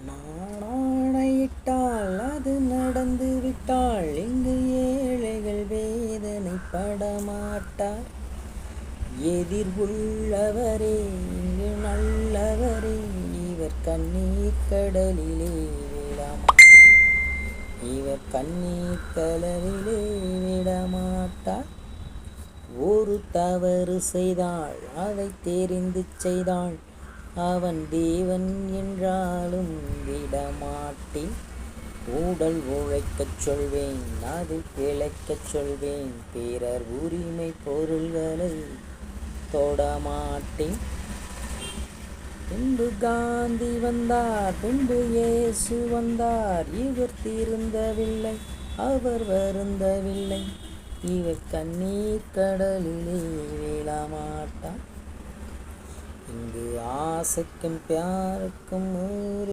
நானாணையிட்டால் அது நடந்து விட்டால் இங்கு ஏழைகள் வேதனைப்பட மாட்டார். எதிர்வுள்ளவரே இங்கு நல்லவரே, இவர் கண்ணீர் கடலிலே விடமாட்டார். ஒரு தவறு செய்தாள் அதை தெரிந்து செய்தாள், அவன் தேவன் என்றாலும் விடமாட்டேன். உடல் உழைக்கச் சொல்வேன், அது பிழைக்கச் சொல்வேன், பிறர் உரிமை பொருள்களை தொடமாட்டேன். பின்பு காந்தி வந்தார், பின்பு இயேசு வந்தார், இவர் திருந்தவில்லை, அவர் வருந்தவில்லை, இவர் கண்ணீர் கடலிலே விழமாட்டார். இங்கு ஆசைக்கும் பியாருக்கும்